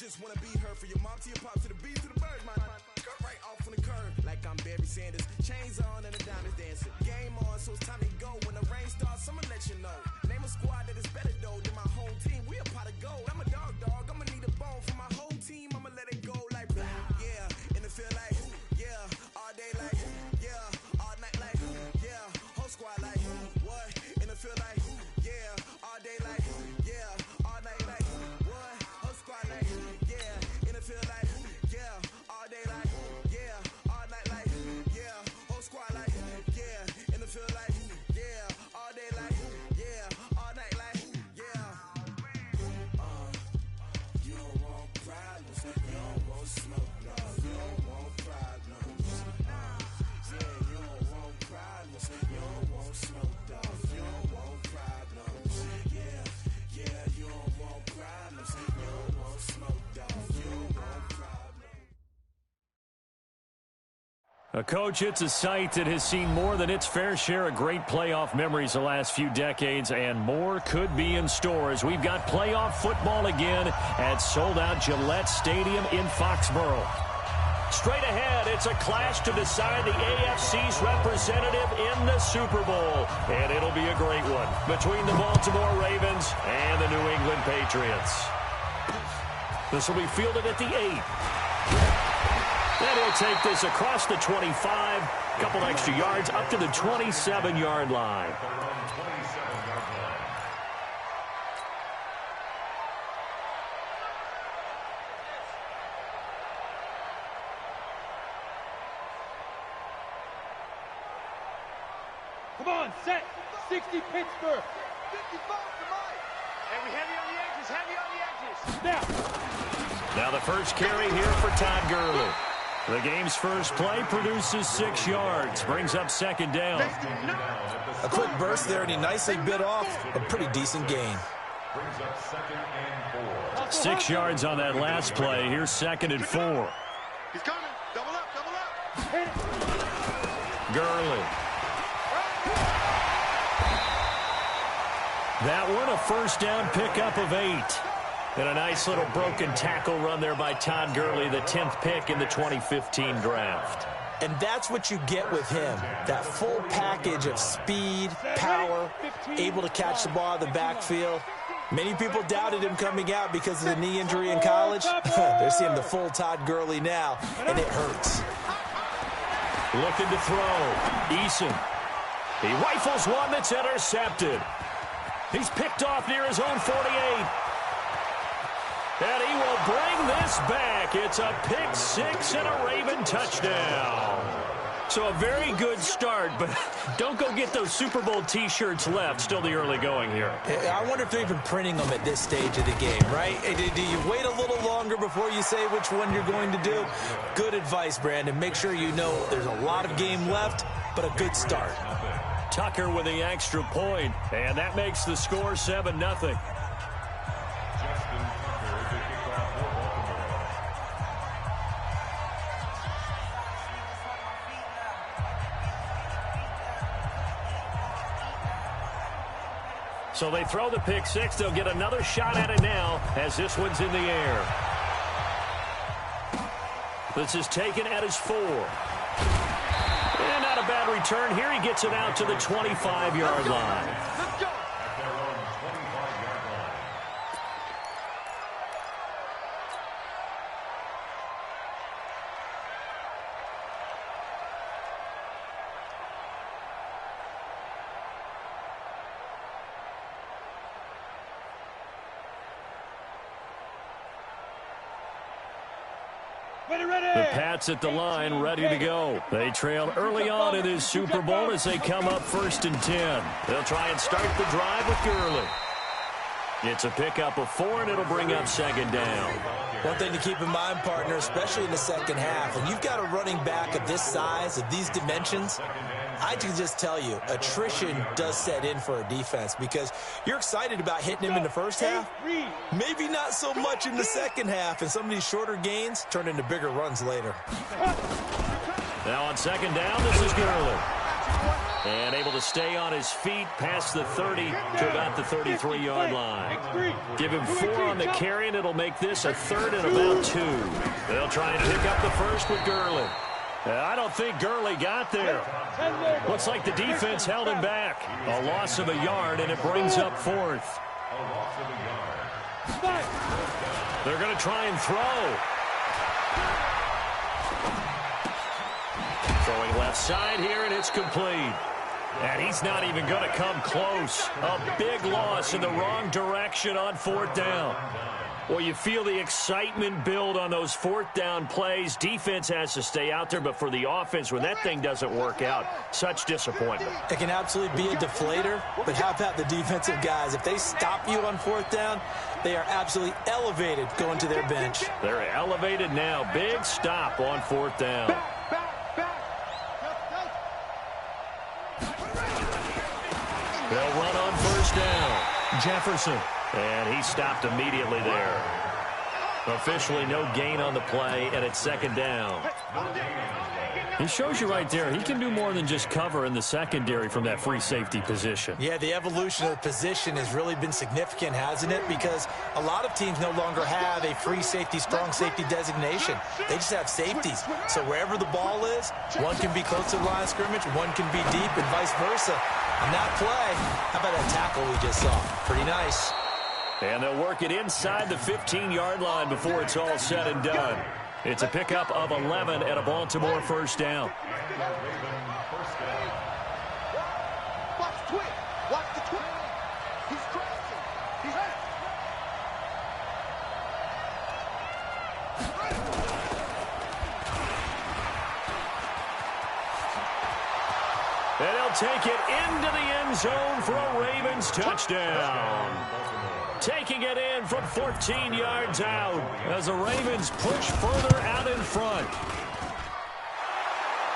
just wanna be her. For your mom to your pop to the beat to the birds, my skirt right off on the curb. Like I'm Barry Sanders, chains on and the diamonds dancing. Game on, so it's time to go. When the rain starts, I'ma let you know. Name a squad that is better though than my home team. We a pot of gold. I'm a dog, I'ma need a bone for my whole team. I'ma let it go like yeah, in the feel like yeah, all day like yeah, all night like yeah, whole squad like what? In the feel like yeah, all day like yeah, all night like what? Whole squad like yeah, in the feel like yeah, all day like yeah, all night like yeah, whole squad like yeah, in the feel like yeah, all day like yeah, all night like yeah. You don't want problems, you don't want smoke, no, you don't want problems. Yeah, you don't want problems, you don't want smoke, dog, you don't want problems. Yeah, you don't want problems, you don't want smoke, dog, you don't want problems. Coach, it's a site that has seen more than its fair share of great playoff memories the last few decades, and more could be in store as we've got playoff football again at sold-out Gillette Stadium in Foxborough. Straight ahead, it's a clash to decide the AFC's representative in the Super Bowl, and it'll be a great one between the Baltimore Ravens and the New England Patriots. This will be fielded at the 8. And he'll take this across the 25, a couple extra yards up to the 27-yard line. Come on, set. 60 Pittsburgh. 55 to Mike. And we heavy on the edges, heavy on the edges. Snap. Now the first carry here for Todd Gurley. The game's first play produces 6 yards, brings up second down. A quick burst there, and he nicely bit off a pretty decent gain. 6 yards on that last play. Here's second and 4. He's coming. Double up, double up. Gurley. That one a first down pickup of 8. And a nice little broken tackle run there by Todd Gurley, the 10th pick in the 2015 draft. And that's what you get with him, that full package of speed, power, able to catch the ball out of the backfield. Many people doubted him coming out because of the knee injury in college. They're seeing the full Todd Gurley now, and it hurts. Looking to throw. Eason. He rifles one that's intercepted. He's picked off near his own 48. And he will bring this back. It's a pick 6 and a Raven touchdown. So a very good start, but don't go get those Super Bowl T-shirts left. Still the early going here. I wonder if they're even printing them at this stage of the game, right? Do you wait a little longer before you say which one you're going to do? Good advice, Brandon. Make sure you know there's a lot of game left, but a good start. Tucker with the extra point, and that makes the score 7-0. So they throw the pick 6. They'll get another shot at it now as this one's in the air. This is taken at his 4. And not a bad return here. He gets it out to the 25-yard line. Let's go. The Pats at the line, ready to go. They trail early on in this Super Bowl as they come up 1st and 10. They'll try and start the drive with Gurley. It's a pickup of 4, and it'll bring up second down. One thing to keep in mind, partner, especially in the second half, when you've got a running back of this size, of these dimensions, I can just tell you, attrition does set in for a defense because you're excited about hitting him in the first half. Maybe not so much in the second half, and some of these shorter gains turn into bigger runs later. Now on second down, this is Gurley. And able to stay on his feet past the 30 to about the 33-yard line. Give him 4 on the carry, and it'll make this a 3rd and about 2. They'll try and pick up the first with Gurley. I don't think Gurley got there. Looks like the defense held him back. A loss of a yard, and it brings up 4th. They're going to try and throw. Throwing left side here, and it's complete. And he's not even going to come close. A big loss in the wrong direction on 4th down. Well, you feel the excitement build on those 4th down plays. Defense has to stay out there, but for the offense, when that thing doesn't work out, such disappointment. It can absolutely be a deflator, but how about the defensive guys? If they stop you on 4th down, they are absolutely elevated going to their bench. They're elevated now. Big stop on 4th down. They'll run on 1st down. Jefferson. And he stopped immediately there. Officially no gain on the play, and it's 2nd down. He shows you right there, he can do more than just cover in the secondary from that free safety position. Yeah, the evolution of the position has really been significant, hasn't it? Because a lot of teams no longer have a free safety, strong safety designation. They just have safeties. So wherever the ball is, one can be close to the line of scrimmage, one can be deep, and vice versa. On that play, how about that tackle we just saw? Pretty nice. And they'll work it inside the 15-yard line before it's all said and done. It's a pickup of 11 and a Baltimore 1st down. Watch the twist. Watch the twist. He's crashing. He's hurt. And they'll take it into the end zone for a Ravens touchdown. Taking it in from 14 yards out as the Ravens push further out in front.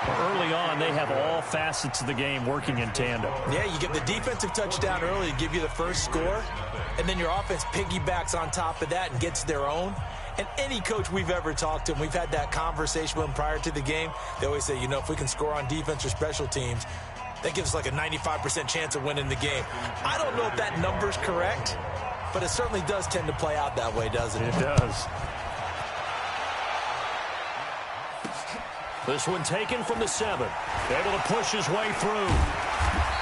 Early on, they have all facets of the game working in tandem. Yeah, you get the defensive touchdown early to give you the first score, and then your offense piggybacks on top of that and gets their own. And any coach we've ever talked to, and we've had that conversation with them prior to the game, they always say, you know, if we can score on defense or special teams, that gives us like a 95% chance of winning the game. I don't know if that number's correct, but it certainly does tend to play out that way, doesn't it? It does. This one taken from the 7. Able to push his way through.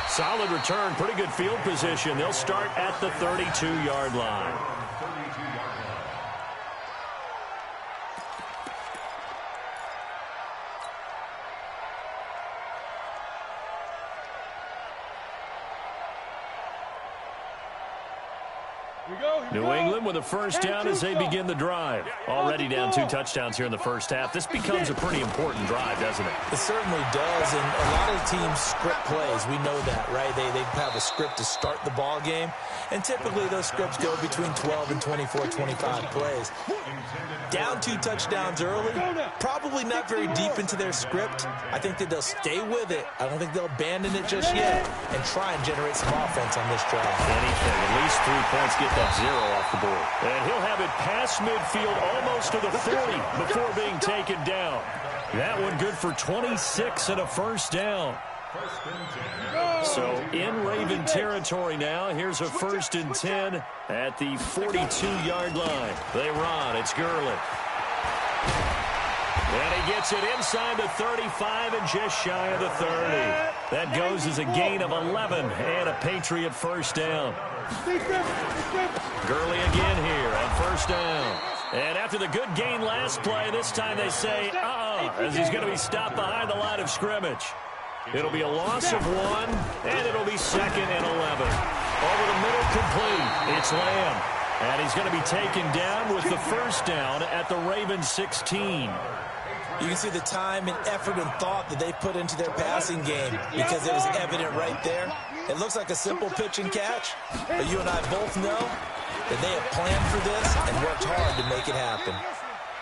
Solid return, pretty good field position. They'll start at the 32-yard line. New England with a first down as they begin the drive. Already down 2 touchdowns here in the first half. This becomes a pretty important drive, doesn't it? It certainly does, and a lot of teams script plays. We know that, right? They have a script to start the ball game, and typically those scripts go between 12 and 24, 25 plays. Down 2 touchdowns early, probably not very deep into their script. I think that they'll stay with it. I don't think they'll abandon it just yet and try and generate some offense on this drive. Anything, at least 3 points, get that 0 off the board. And he'll have it past midfield almost to the 40 before being taken down. That one good for 26 and a first down. So in Raven territory now. Here's a 1st and 10 at the 42-yard line. They run. It's Gurley. And he gets it inside the 35 and just shy of the 30. That goes as a gain of 11 and a Patriot first down. Gurley again here on first down. And after the good gain last play, this time they say, as he's going to be stopped behind the line of scrimmage. It'll be a loss of 1, and it'll be 2nd and 11. Over the middle, complete. It's Lamb. And he's going to be taken down with the first down at the Ravens 16. You can see the time and effort and thought that they put into their passing game because it was evident right there. It looks like a simple pitch and catch, but you and I both know that they have planned for this and worked hard to make it happen.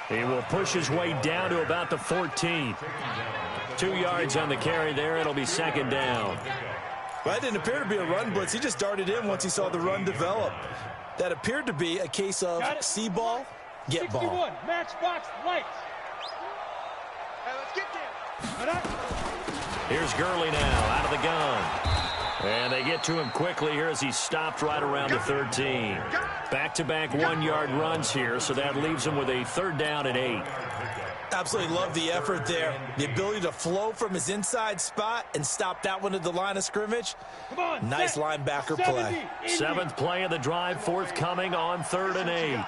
He will push his way down to about the 14. 2 yards on the carry there. It'll be 2nd down. Well, it didn't appear to be a run blitz. He just darted in once he saw the run develop. That appeared to be a case of see ball, get ball. 61, matchbox lights. Hey, let's get there. Here's Gurley now out of the gun. And they get to him quickly here as he's stopped right around the 13. Back-to-back one-yard runs here, so that leaves him with a 3rd down and 8. Absolutely love the effort there. The ability to flow from his inside spot and stop that one at the line of scrimmage. Nice linebacker play. 7th play of the drive forthcoming on 3rd and 8.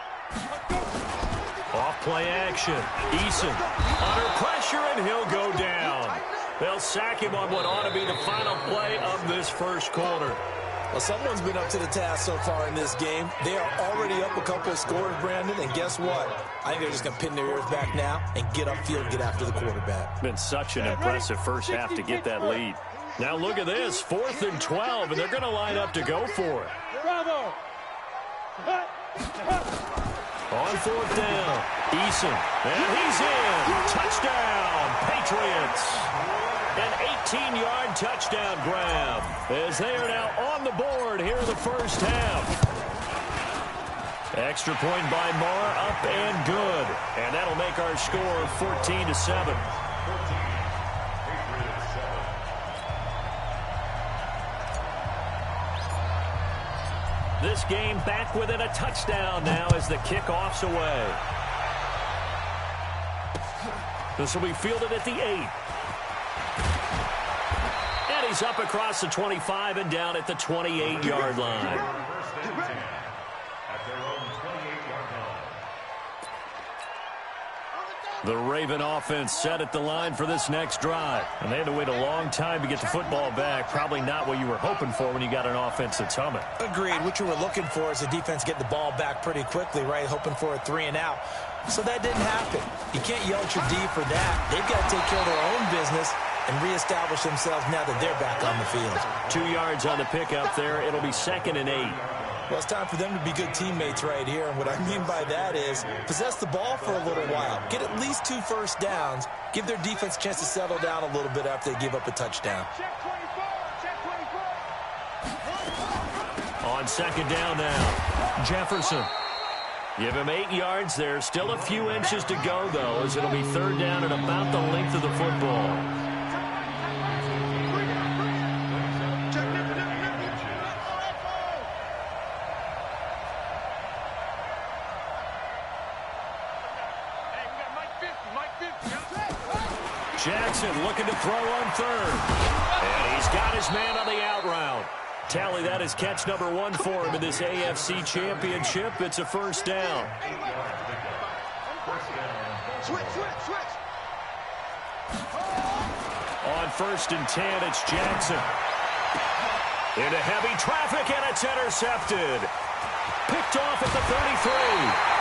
Off play action. Eason under pressure, and he'll go down. They'll sack him on what ought to be the final play of this first quarter. Well, someone's been up to the task so far in this game. They are already up a couple of scores, Brandon, and guess what? I think they're just going to pin their ears back now and get upfield, get after the quarterback. Been such an impressive first half to get that lead. Now look at this, 4th and 12, and they're going to line up to go for it. Bravo! On 4th down, Eason, and he's in. Touchdown, Patriots. An 18-yard touchdown grab as they are now on the board here in the first half. Extra point by Marr, up and good. And that'll make our score 14-7. This game back within a touchdown now as the kickoff's away. This will be fielded at the 8. And he's up across the 25 and down at the 28-yard line. The Raven offense set at the line for this next drive. And they had to wait a long time to get the football back. Probably not what you were hoping for when you got an offense that's humming. Agreed. What you were looking for is the defense get the ball back pretty quickly, right? Hoping for a 3 and out. So that didn't happen. You can't yell at your D for that. They've got to take care of their own business and reestablish themselves now that they're back on the field. 2 yards on the pickup there. It'll be 2nd and 8. Well, it's time for them to be good teammates right here. And what I mean by that is possess the ball for a little while. Get at least 2 first downs. Give their defense a chance to settle down a little bit after they give up a touchdown. On 2nd down now, Jefferson. Give him 8 yards there. Still a few inches to go, though, as it'll be 3rd down at about the length of the football. Jackson looking to throw on 3rd. And he's got his man on the out route. Tally that is catch number 1 for him in this AFC Championship. It's a first down. On 1st and 10, it's Jackson. Into heavy traffic, and it's intercepted. Picked off at the 33.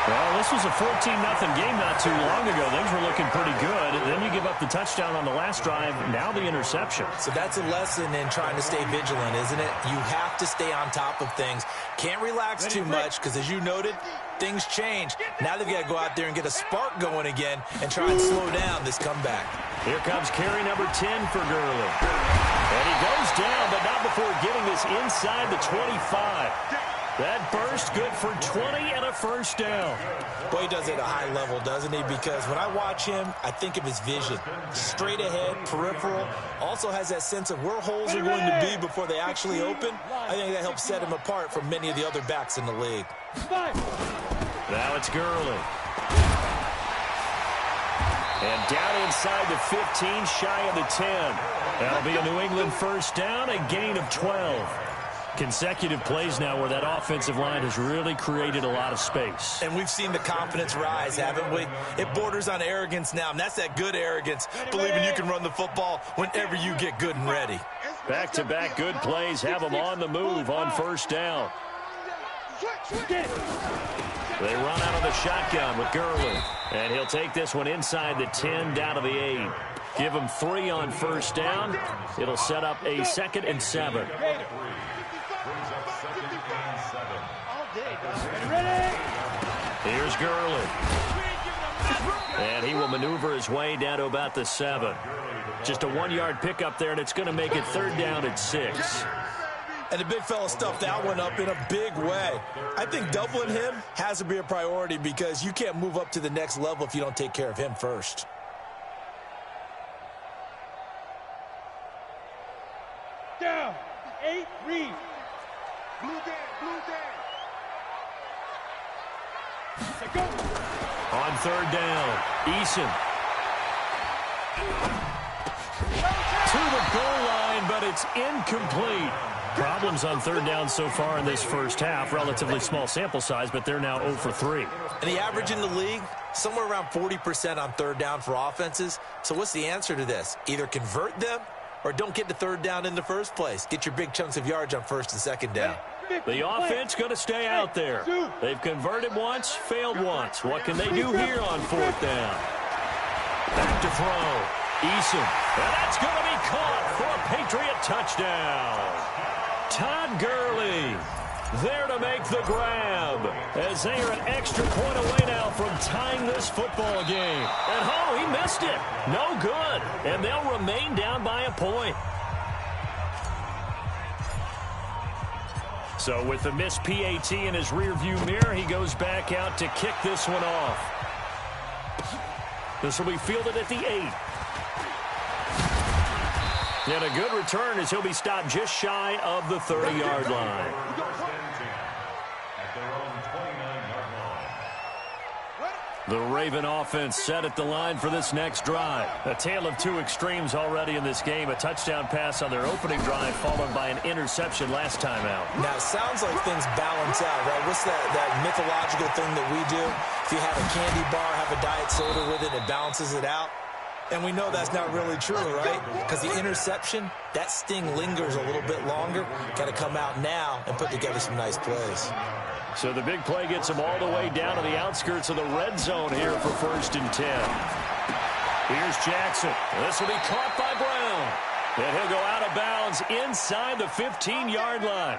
Well, this was a 14-0 game not too long ago. Things were looking pretty good. Then you give up the touchdown on the last drive. Now the interception. So that's a lesson in trying to stay vigilant, isn't it? You have to stay on top of things. Can't relax too much because, as you noted, things change. Now they've got to go out there and get a spark going again and try and slow down this comeback. Here comes carry number 10 for Gurley. And he goes down, but not before getting this inside the 25. That burst good for 20 and a first down. Boy, he does it at a high level, doesn't he? Because when I watch him, I think of his vision. Straight ahead, peripheral. Also has that sense of where holes are going to be before they actually open. I think that helps set him apart from many of the other backs in the league. Now it's Gurley. And down inside the 15, shy of the 10. That'll be a New England first down, a gain of 12. Consecutive plays now where that offensive line has really created a lot of space. And we've seen the confidence rise, haven't we? It borders on arrogance now, and that's that good arrogance, believing you can run the football whenever you get good and ready. Back-to-back good plays have them on the move on first down. They run out of the shotgun with Gurley. And he'll take this one inside the 10 down to the 8. Give him 3 on first down. It'll set up a 2nd and 7. Here's Gurley. And he will maneuver his way down to about the 7. Just a 1-yard pickup there, and it's going to make it 3rd down at 6. And the big fella stuffed that one up in a big way. I think doubling him has to be a priority because you can't move up to the next level if you don't take care of him first. On third down, Eason. To the goal line, but it's incomplete. Problems on third down so far in this first half. Relatively small sample size, but they're now 0 for 3. And the average in the league, somewhere around 40% on third down for offenses. So what's the answer to this? Either convert them or don't get to third down in the first place. Get your big chunks of yards on first and second down. The offense going to stay out there. They've converted once, failed once. What can they do here on fourth down? Back to throw. Eason. And that's going to be caught for a Patriot touchdown. Todd Gurley there to make the grab as they are an extra point away now from tying this football game. And he missed it. No good. And they'll remain down by a point. So with the missed PAT in his rearview mirror, he goes back out to kick this one off. This will be fielded at the 8. And a good return as he'll be stopped just shy of the 30-yard line. The Raven offense set at the line for this next drive. A tale of two extremes already in this game. A touchdown pass on their opening drive followed by an interception last time out. Now, it sounds like things balance out, right? What's that mythological thing that we do? If you have a candy bar, have a diet soda with it, it balances it out. And we know that's not really true, right? Because the interception, that sting lingers a little bit longer. Got to come out now and put together some nice plays. So the big play gets him all the way down to the outskirts of the red zone here for 1st and 10. Here's Jackson. This will be caught by Brown. And he'll go out of bounds inside the 15-yard line.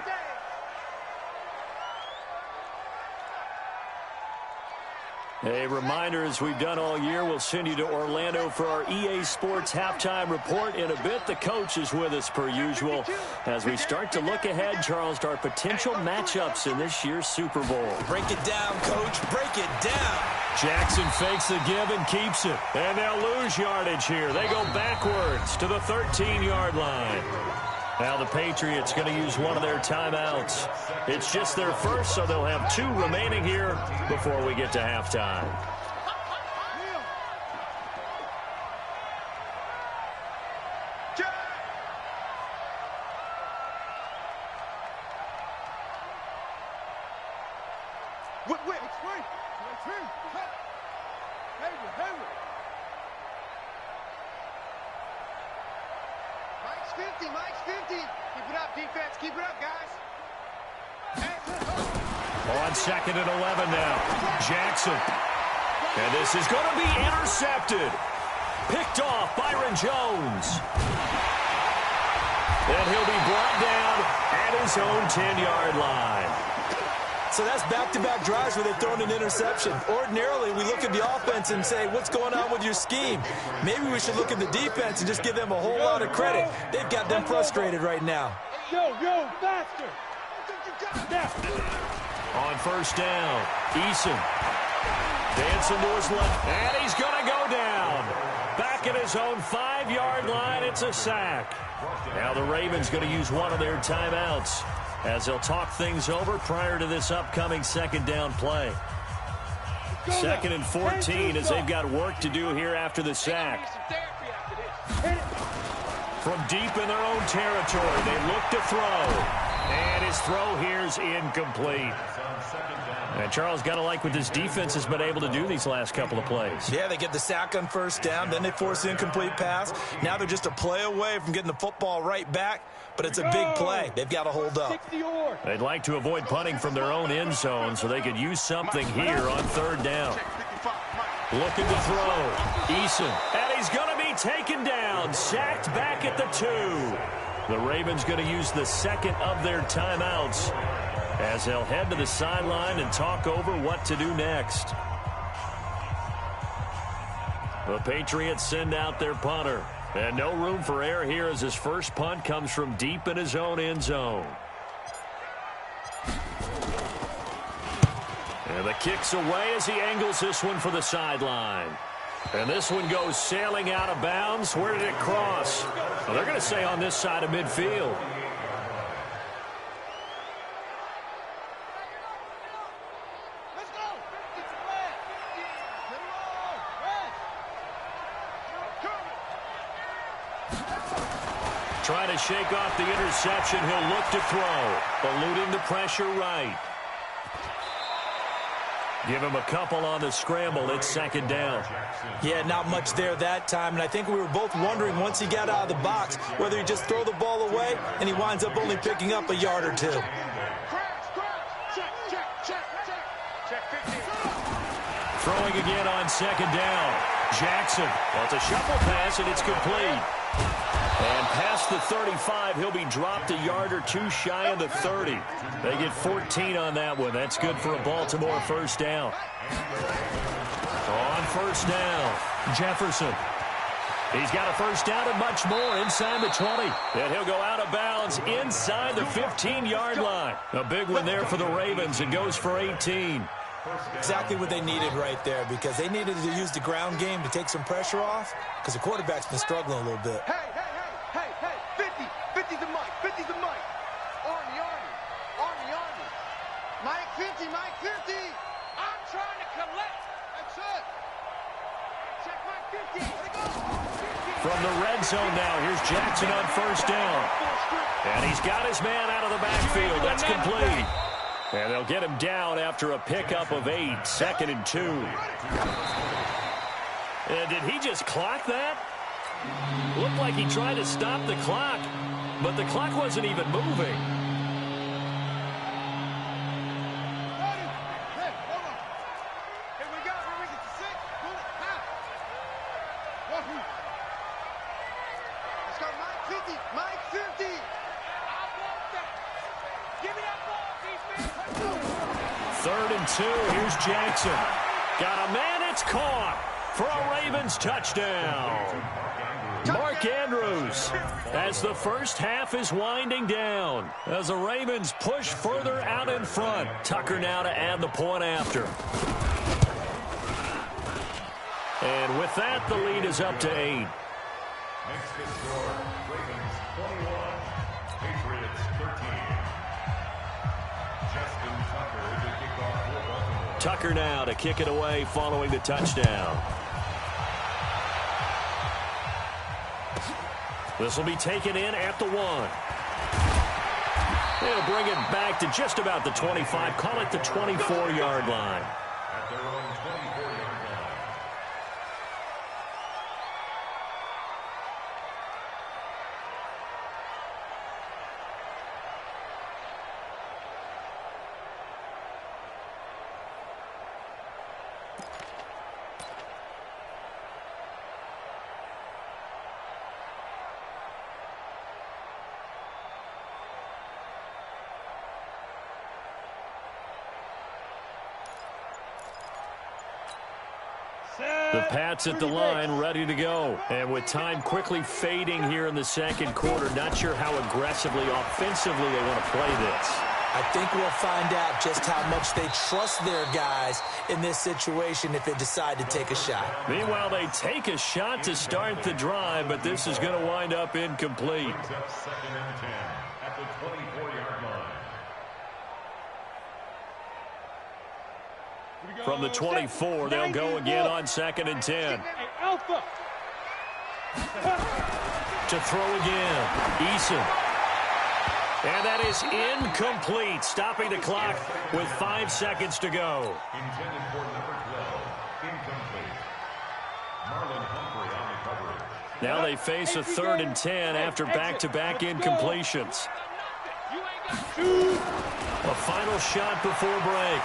A reminder, as we've done all year, we'll send you to Orlando for our EA Sports halftime report in a bit. The coach is with us per usual as we start to look ahead, Charles, to our potential matchups in this year's Super Bowl. Break it down, Coach. Break it down. Jackson fakes the give and keeps it. And they'll lose yardage here. They go backwards to the 13-yard line. Now the Patriots going to use one of their timeouts. It's just their first, so they'll have 2 remaining here before we get to halftime. Mike's 50. Keep it up, defense. Keep it up, guys. On 2nd and 11 now. Jackson. And this is going to be intercepted. Picked off Byron Jones. And he'll be brought down at his own 10-yard line. So that's back-to-back drives where they've thrown an interception. Ordinarily, we look at the offense and say, what's going on with your scheme? Maybe we should look at the defense and just give them a whole lot of credit. They've got them frustrated right now. Yo, faster. On 1st down, Eason. Dancing to his left, and he's going to go down. Back at his own 5-yard line, it's a sack. Now the Ravens going to use one of their timeouts as they'll talk things over prior to this upcoming 2nd down play. 2nd and 14 as they've got work to do here after the sack. From deep in their own territory, they look to throw. And his throw here's incomplete. And Charles, got to like what this defense has been able to do these last couple of plays. Yeah, they get the sack on 1st down, then they force the incomplete pass. Now they're just a play away from getting the football right back, but it's a big play. They've got to hold up. They'd like to avoid punting from their own end zone so they could use something here on 3rd down. Looking to throw. Eason. And he's going to be taken down. Sacked back at the 2. The Ravens going to use the 2nd of their timeouts as they'll head to the sideline and talk over what to do next. The Patriots send out their punter. And no room for error here as his first punt comes from deep in his own end zone. And the kick's away as he angles this one for the sideline. And this one goes sailing out of bounds. Where did it cross? Well, they're going to say on this side of midfield. trying to shake off the interception. He'll look to throw. Eluding the pressure right. Give him a couple on the scramble. It's second down. Yeah, not much there that time. And I think we were both wondering once he got out of the box whether he'd just throw the ball away and he winds up only picking up a yard or two. Throwing again on second down. Jackson. Well, it's a shuffle pass, and it's complete. And past the 35, he'll be dropped a yard or two shy of the 30. They get 14 on that one. That's good for a Baltimore first down. On first down, Jefferson. He's got a first down and much more inside the 20. And he'll go out of bounds inside the 15-yard line. A big one there for the Ravens. It goes for 18. Exactly what they needed right there, because they needed to use the ground game to take some pressure off, because the quarterback's been struggling a little bit. Hey, 50's the mic, 50's the mic. Army. Mike 50, I'm trying to collect. That's it. Check Mike 50. Let it go. From the red zone now, here's Jackson on first down. And he's got his man out of the backfield. That's complete. And they'll get him down after a pickup of 8, 2nd and 2. And did he just clock that? Looked like he tried to stop the clock, but the clock wasn't even moving. Mike 50. I want that. Give me that ball, defense. 3rd and 2. Here's Jackson. Got a man. It's caught for a Ravens touchdown. Mark Andrews, as the first half is winding down, as the Ravens push further out in front. Tucker now to add the point after. And with that, the lead is up to 8. Next to score, Ravens 21, Patriots 13. Justin Tucker to kick off for Baltimore. Tucker now to kick it away following the touchdown. This will be taken in at the 1. They'll bring it back to just about the 25. Call it the 24-yard line. At their own 24-yard line. The Pats at the line, ready to go. And with time quickly fading here in the second quarter, not sure how aggressively, offensively they want to play this. I think we'll find out just how much they trust their guys in this situation if they decide to take a shot. Meanwhile, they take a shot to start the drive, but this is going to wind up incomplete. Brings up 2nd and 10 at the 24-yard line. From the 24, they'll go again on 2nd and 10. Alpha. To throw again, Eason. And that is incomplete, stopping the clock with 5 seconds to go. Intended for number 12, incomplete. Marlon Humphrey on the coverage. Now they face a 3rd and 10 after back-to-back incompletions. A final shot before break.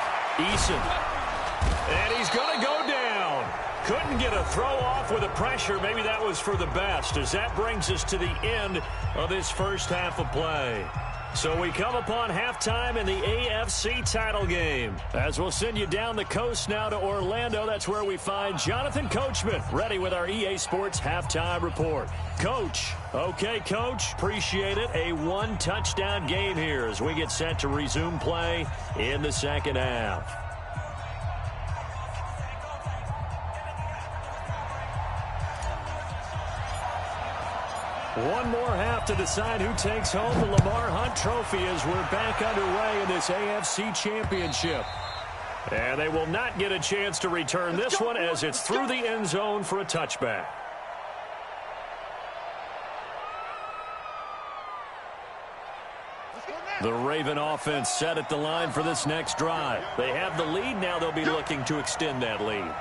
Eason. And he's going to go down. Couldn't get a throw off with the pressure. Maybe that was for the best, as that brings us to the end of this first half of play. So we come upon halftime in the AFC title game. As we'll send you down the coast now to Orlando, that's where we find Jonathan Coachman, ready with our EA Sports halftime report. Coach. Okay, Coach. Appreciate it. A 1-touchdown game here as we get set to resume play in the second half. One more half to decide who takes home the Lamar Hunt Trophy as we're back underway in this AFC Championship. And they will not get a chance to return this one as it's through the end zone for a touchback. The Raven offense set at the line for this next drive. They have the lead. Now they'll be looking to extend that lead.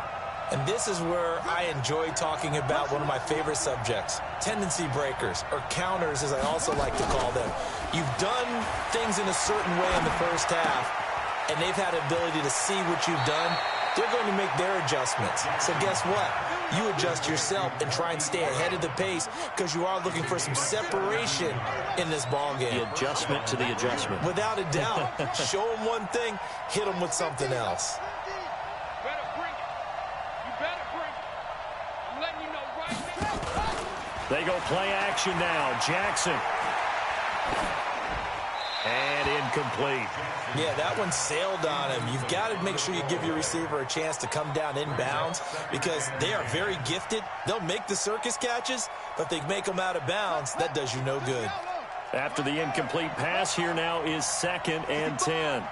And this is where I enjoy talking about one of my favorite subjects, tendency breakers, or counters as I also like to call them. You've done things in a certain way in the first half, and they've had the ability to see what you've done. They're going to make their adjustments. So guess what? You adjust yourself and try and stay ahead of the pace because you are looking for some separation in this ball game. The adjustment to the adjustment. Without a doubt. Show them one thing, hit them with something else. They go play action now. Jackson. And incomplete. Yeah, that one sailed on him. You've got to make sure you give your receiver a chance to come down inbounds because they are very gifted. They'll make the circus catches, but if they make them out of bounds, that does you no good. After the incomplete pass, here now is 2nd and 10.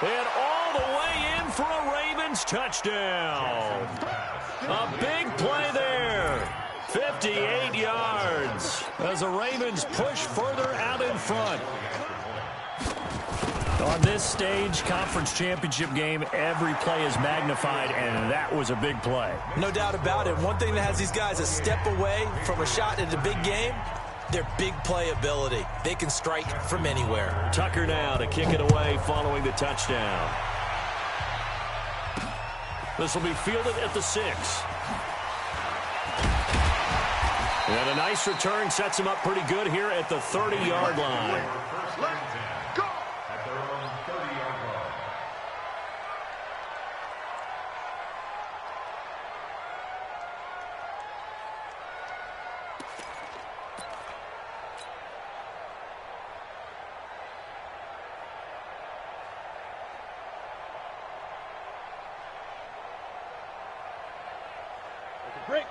And all the way in for a Ravens touchdown. A big play there. 58 yards as the Ravens push further out in front. On this stage, conference championship game, every play is magnified, and that was a big play. No doubt about it. One thing that has these guys a step away from a shot at a big game, their big play ability. They can strike from anywhere. Tucker now to kick it away following the touchdown. This will be fielded at the 6. And a nice return sets him up pretty good here at the 30-yard line.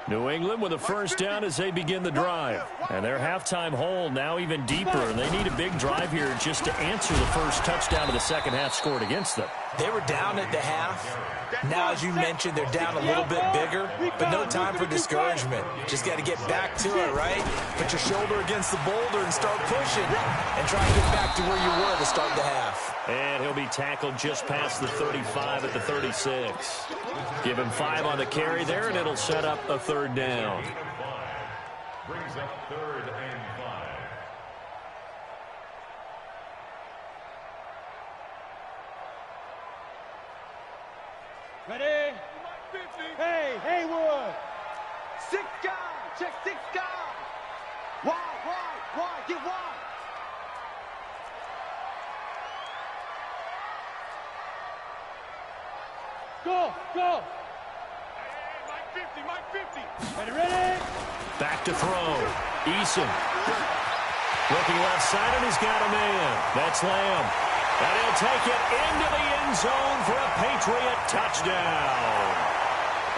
New England with a first down as they begin the drive. And their halftime hole now even deeper. And they need a big drive here just to answer the first touchdown of the second half scored against them. They were down at the half. Now, as you mentioned, they're down a little bit bigger, but no time for discouragement. Just got to get back to it, right? Put your shoulder against the boulder and start pushing and try to get back to where you were to start the half. And he'll be tackled just past the 35 at the 36. Give him 5 on the carry there, and it'll set up a third down. Brings up 3rd and 5. Ready? Hey, Haywood. 6 guys. Check 6 guys. Wide. Get wide. Go. Mike 50. Ready? Back to throw. Eason. Looking left side, and he's got a man. That's Lamb. And he'll take it into the end zone for a Patriot touchdown.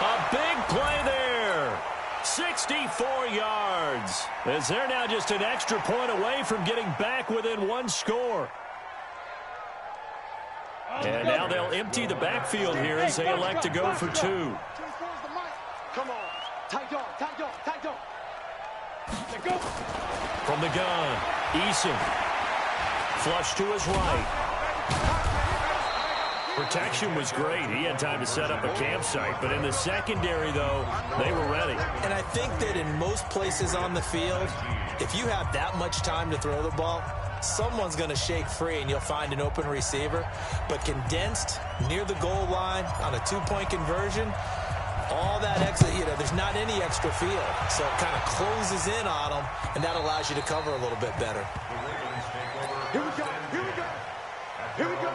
A big play there. 64 yards. As they're now just an extra point away from getting back within 1 score. And now they'll empty the backfield here as they elect to go for 2. Come on. Tight dog. Let go. From the gun, Eason. Flush to his right. Protection was great. He had time to set up a campsite. But in the secondary, though, they were ready. And I think that in most places on the field, if you have that much time to throw the ball, someone's going to shake free and you'll find an open receiver. But condensed near the goal line on a 2-point conversion, all that extra, there's not any extra field. So it kind of closes in on them, and that allows you to cover a little bit better. Here we go.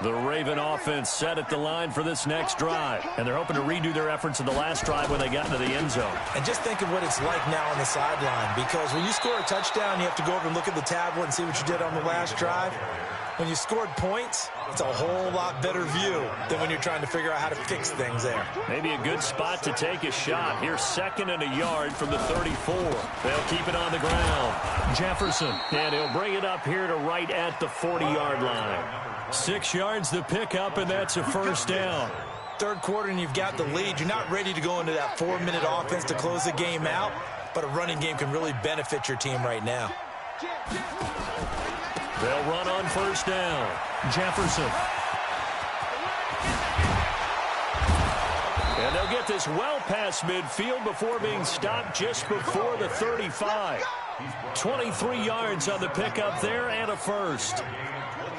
The Raven offense set at the line for this next drive. And they're hoping to redo their efforts in the last drive when they got into the end zone. And just think of what it's like now on the sideline. Because when you score a touchdown, you have to go over and look at the tablet and see what you did on the last drive. when you scored points, it's a whole lot better view than when you're trying to figure out how to fix things there. Maybe a good spot to take a shot. Here's 2nd and a yard from the 34. They'll keep it on the ground. Jefferson, and he'll bring it up here to right at the 40-yard line. 6 yards the pickup, and that's a first down. Third quarter, and you've got the lead. You're not ready to go into that 4-minute offense to close the game out, but a running game can really benefit your team right now. They'll run on first down. Jefferson. And they'll get this well past midfield before being stopped just before the 35. 23 yards on the pickup there and a first.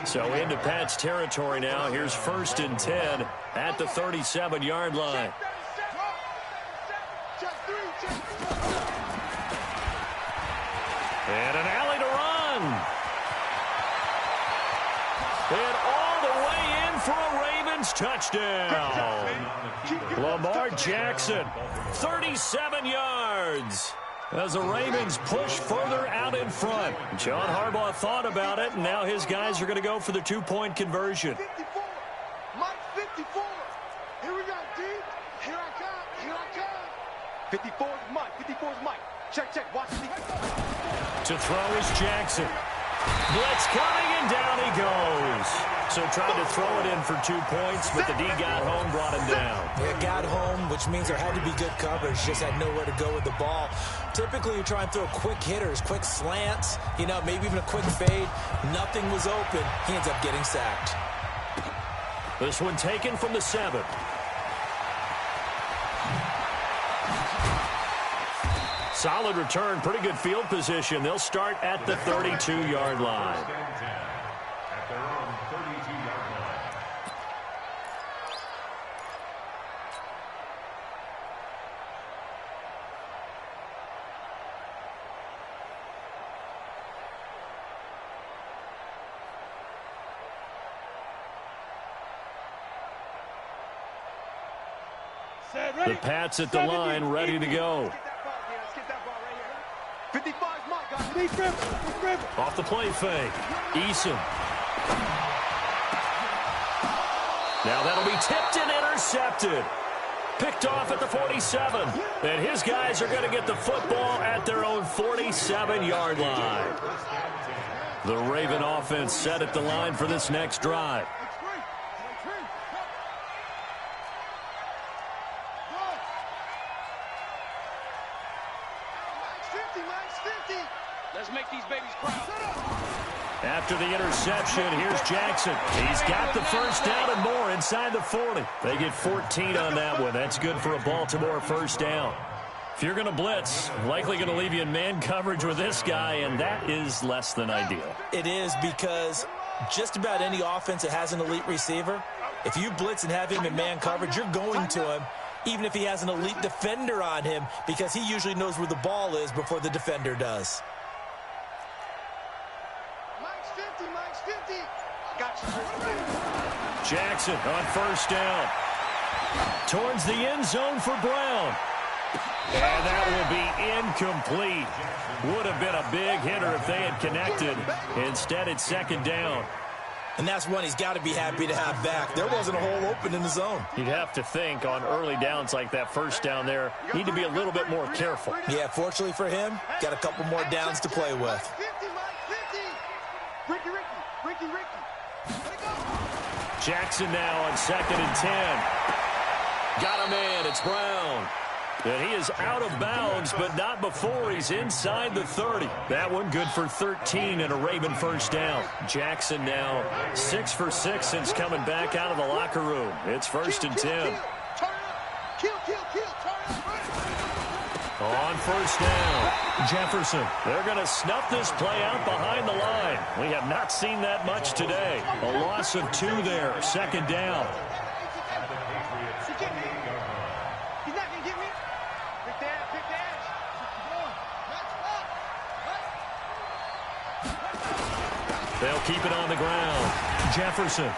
So into Pat's territory now. Here's 1st and 10 at the 37-yard line. And an alley to run. And all the way in for a Ravens touchdown. Lamar Jackson, 37 yards. As the Ravens push further out in front. John Harbaugh thought about it, and now his guys are going to go for the 2-point conversion. 54. Mike, 54. Here we go, D. Here I come. Here I come. 54 is Mike. 54 is Mike. Check, check. Watch me. To throw is Jackson. Blitz coming, and down he goes. So trying to throw it in for 2 points, but the D got home, brought him down. Yeah, got home, which means there had to be good coverage. Just had nowhere to go with the ball. Typically, you try and throw quick hitters, quick slants, you know, maybe even a quick fade. Nothing was open. He ends up getting sacked. This one taken from the 7. Solid return, pretty good field position. They'll start at the 32-yard line. At their own 32-yard line. The Pats at the line, ready to go. 55 Mike, guys. Off the play fake. Eason. Now that'll be tipped and intercepted. Picked off at the 47. And his guys are going to get the football at their own 47-yard line. The Raven offense set at the line for this next drive. Let's make these babies proud. After the interception, here's Jackson. He's got the first down and more inside the 40. They get 14 on that one. That's good for a Baltimore first down. If you're going to blitz, likely going to leave you in man coverage with this guy, and that is less than ideal. It is, because just about any offense that has an elite receiver, if you blitz and have him in man coverage, you're going to him, even if he has an elite defender on him, because he usually knows where the ball is before the defender does. Mike's 50. Gotcha. Jackson on first down. Towards the end zone for Brown. And that will be incomplete. Would have been a big hitter if they had connected. Instead, it's second down. And that's one he's got to be happy to have back. There wasn't a hole open in the zone. You'd have to think on early downs like that first down there, need to be a little bit more careful. Yeah, fortunately for him, got a couple more downs to play with. 50, Mike, 50. Ricky. Jackson now on 2nd and 10. Got a man, it's Brown. And he is out of bounds, but not before he's inside the 30. That one good for 13 and a Raven first down. Jackson now 6 for 6 since coming back out of the locker room. It's 1st and 10. On first down, Jefferson. They're going to snuff this play out behind the line. We have not seen that much today. A loss of 2 there, second down. They'll keep it on the ground. Jefferson.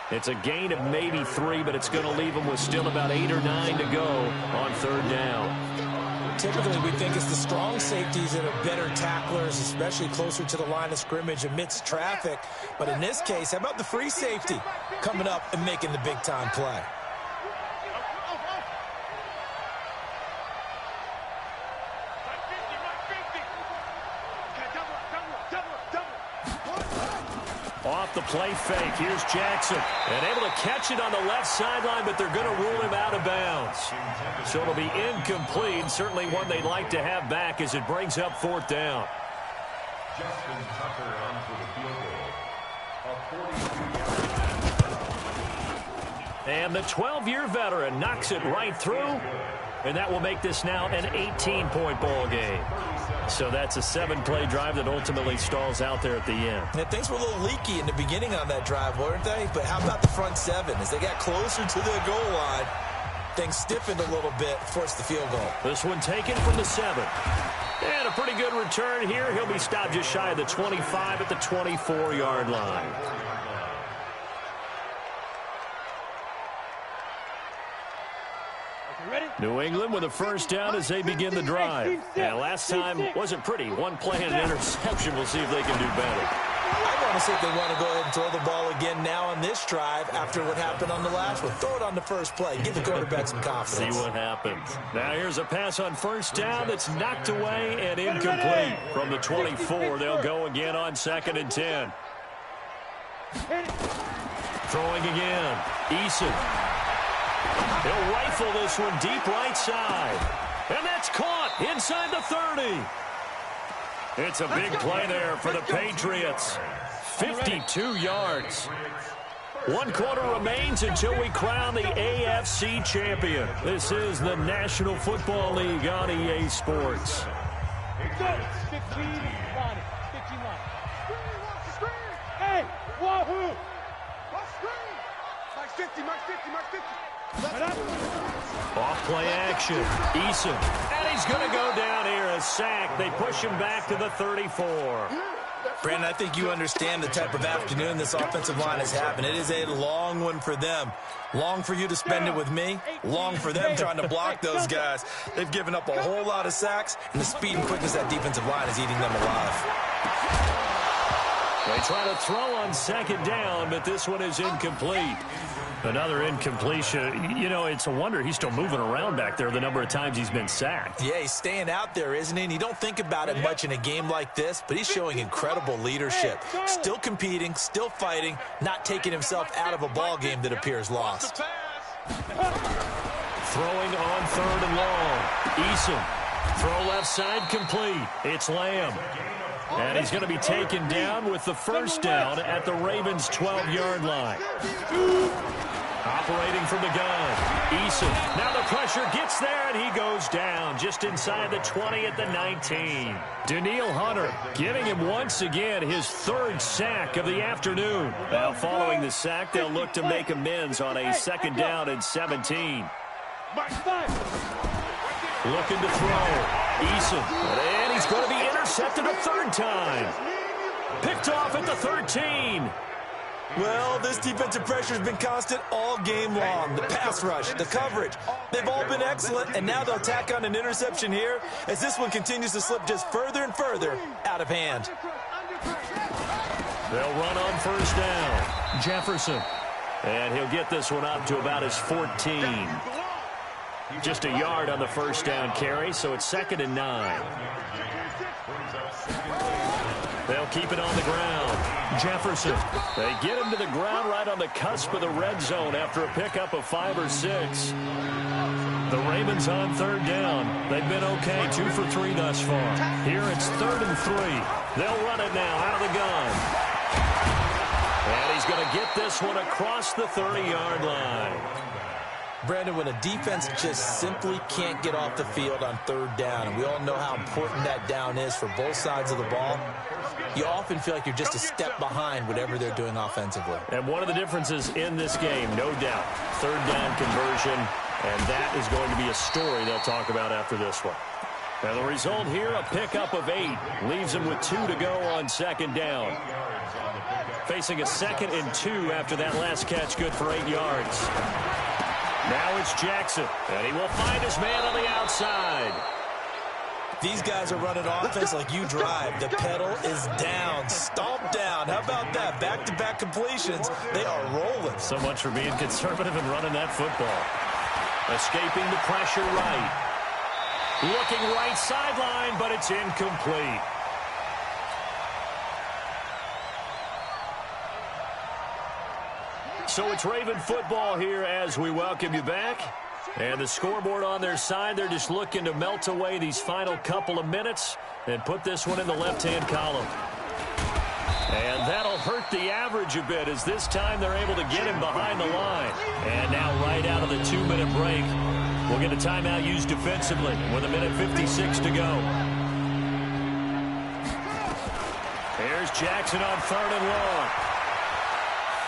It's a gain of maybe 3, but it's going to leave them with still about 8 or 9 to go on third down. typically we think it's the strong safeties that are better tacklers, especially closer to the line of scrimmage amidst traffic. But in this case, how about the free safety coming up and making the big-time play? Off the play fake, here's Jackson. And able to catch it on the left sideline, but they're going to rule him out of bounds. So it'll be incomplete, certainly one they'd like to have back as it brings up 4th down. Justin Tucker on for the field goal. And the 12-year veteran knocks it right through. And that will make this now an 18-point ball game. So that's a 7-play drive that ultimately stalls out there at the end. Yeah, things were a little leaky in the beginning on that drive, weren't they? But how about the front 7? As they got closer to the goal line, things stiffened a little bit, forced the field goal. This one taken from the 7. And a pretty good return here. He'll be stopped just shy of the 25 at the 24-yard line. New England with a first down as they begin the drive. And last time wasn't pretty. One play and an interception. We'll see if they can do better. I want to see if they want to go ahead and throw the ball again now on this drive after what happened on the last one. Throw it on the first play. Give the quarterback some confidence. See what happens. Now here's a pass on first down that's knocked away and incomplete. From the 24, they'll go again on 2nd and 10. Throwing again. Eason. He'll rifle this one deep right side. And that's caught inside the 30. It's a big play there for the Patriots. 52 yards. 1 quarter remains until we crown the AFC champion. This is the National Football League on EA Sports. 15 line. Hey, wahoo! Mike 50, Mike 50, Mike 50. Off play action. Eason. And he's going to go down here. A sack. They push him back to the 34. Brandon, I think you understand the type of afternoon this offensive line is having. It is a long one for them. Long for you to spend it with me. Long for them trying to block those guys. They've given up a whole lot of sacks, and the speed and quickness of that defensive line is eating them alive. They try to throw on 2nd down, but this one is incomplete. Another incompletion. You know, it's a wonder he's still moving around back there the number of times he's been sacked. Yeah, he's staying out there, isn't he? And you don't think about it much in a game like this, but he's showing incredible leadership. Still competing, still fighting, not taking himself out of a ball game that appears lost. Throwing on 3rd and long. Eason. Throw left side complete. It's Lamb. And he's going to be taken down with the first down at the Ravens' 12-yard line. Operating from the gun. Eason. Now the pressure gets there, and he goes down just inside the 20 at the 19. Danielle Hunter giving him once again his 3rd sack of the afternoon. Now following the sack, they'll look to make amends on a 2nd down and 17. Looking to throw. Eason. And he's going to be intercepted a 3rd time. Picked off at the 13. Well, this defensive pressure has been constant all game long. The pass rush, the coverage, they've all been excellent, and now they'll tack on an interception here as this one continues to slip just further and further out of hand. They'll run on first down. Jefferson. And he'll get this one up to about his 14. Just a yard on the first down carry, so it's 2nd and 9. They'll keep it on the ground. Jefferson. They get him to the ground right on the cusp of the red zone after a pickup of 5 or 6. The Ravens on 3rd down. They've been okay, 2 for 3 thus far. Here it's 3rd and 3. They'll run it now out of the gun. And he's going to get this one across the 30-yard line. Brandon, when a defense just simply can't get off the field on 3rd down, and we all know how important that down is for both sides of the ball, you often feel like you're just a step behind whatever they're doing offensively. And one of the differences in this game, no doubt, 3rd down conversion, and that is going to be a story they'll talk about after this one. And the result here, a pickup of 8, leaves them with 2 to go on 2nd down. Facing a 2nd and 2 after that last catch, good for 8 yards. Now it's Jackson, and he will find his man on the outside. These guys are running offense like you drive. The pedal is down, stomped down. How about that? Back-to-back completions. They are rolling. So much for being conservative and running that football. Escaping the pressure right. Looking right sideline, but it's incomplete. So it's Raven football here as we welcome you back. And the scoreboard on their side, they're just looking to melt away these final couple of minutes and put this one in the left-hand column. And that'll hurt the average a bit as this time they're able to get him behind the line. And now right out of the 2-minute break, we'll get a timeout used defensively with 1:56 to go. Here's Jackson on 3rd and long.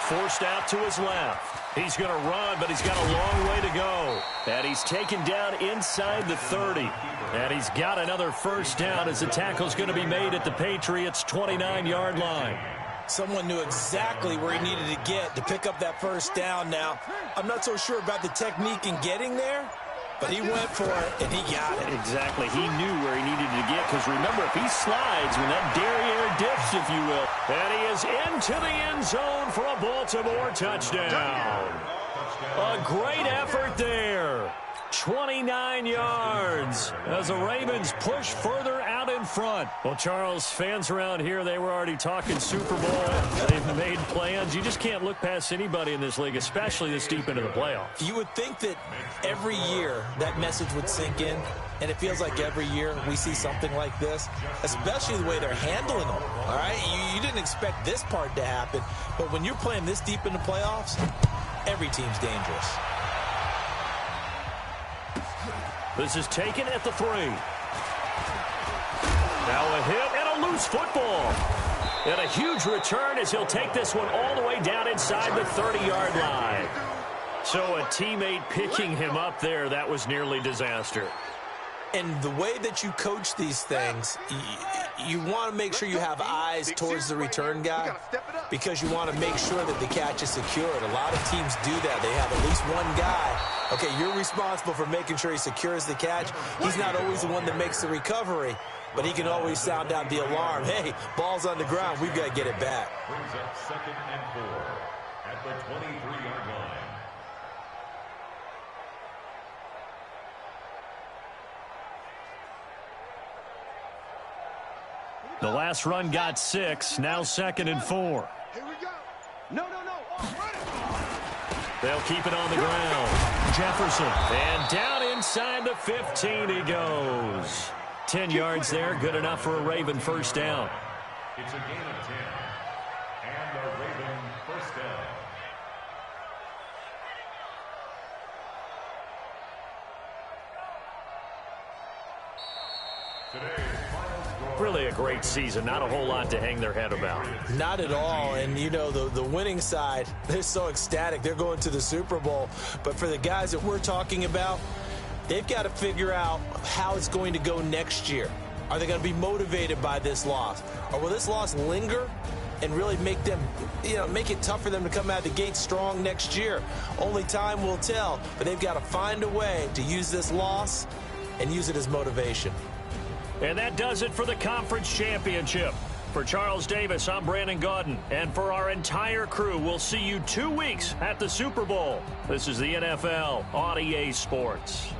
Forced out to his left. He's going to run, but he's got a long way to go. And he's taken down inside the 30. And he's got another first down as the tackle's going to be made at the Patriots' 29-yard line. Someone knew exactly where he needed to get to pick up that first down now. I'm not so sure about the technique in getting there, but he went for it, and he got it. Exactly. He knew where he needed to get, because remember, if he slides, when that derriere dips, if you will, and he is into the end zone for a Baltimore touchdown. A great effort there. 29 yards as the Ravens push further out in front. Well, Charles, fans around here, they were already talking Super Bowl. They've made plans. You just can't look past anybody in this league, especially this deep into the playoffs. You would think that every year that message would sink in, and it feels like every year we see something like this, especially the way they're handling them. All right, you didn't expect this part to happen, but when you're playing this deep in the playoffs, every team's dangerous. This is taken at the 3. Now a hit and a loose football. And a huge return as he'll take this one all the way down inside the 30-yard line. So a teammate picking him up there, that was nearly disaster. And the way that you coach these things, you want to make sure you have eyes towards the return guy because you want to make sure that the catch is secured. A lot of teams do that. They have at least one guy. Okay, you're responsible for making sure he secures the catch. He's not always the one that makes the recovery, but he can always sound out the alarm. Hey, ball's on the ground. We've got to get it back. Brings up 2nd and 4 at the 23-yard line. The last run got 6. Now 2nd and 4. Here we go. No. They'll keep it on the ground. Jefferson. And down inside the 15 he goes. 10 yards there. Good enough for a Raven first down. It's a gain of 10. And a Raven first down. Really a great season. Not a whole lot to hang their head about. Not at all. And, you know, the winning side, they're so ecstatic. They're going to the Super Bowl. But for the guys that we're talking about, they've got to figure out how it's going to go next year. Are they going to be motivated by this loss? Or will this loss linger and really make them, make it tough for them to come out of the gate strong next year? Only time will tell. But they've got to find a way to use this loss and use it as motivation. And that does it for the conference championship. For Charles Davis, I'm Brandon Gaudin. And for our entire crew, we'll see you 2 weeks at the Super Bowl. This is the NFL on EA Sports.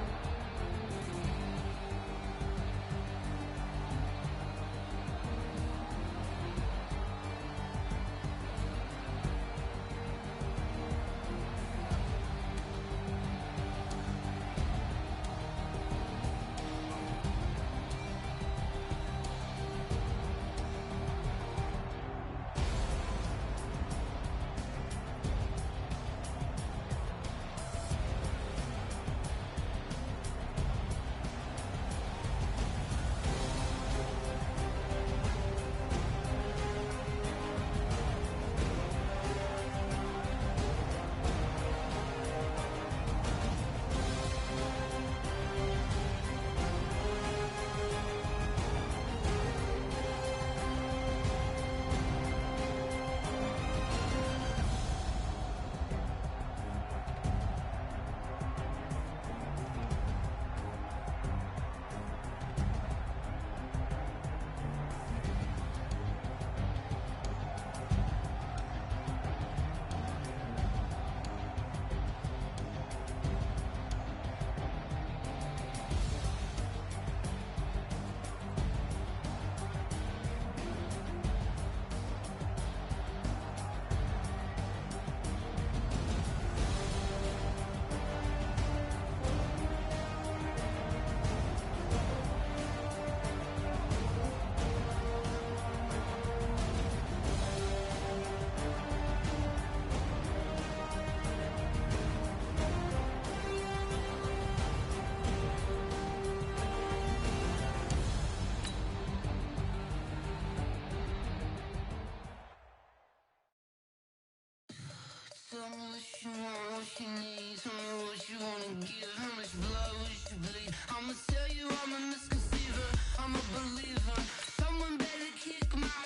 Tell me what you want, what you need. Tell me what you wanna give. How much blood would you bleed? I'ma tell you I'm a misconceiver, I'm a believer. Someone better kick my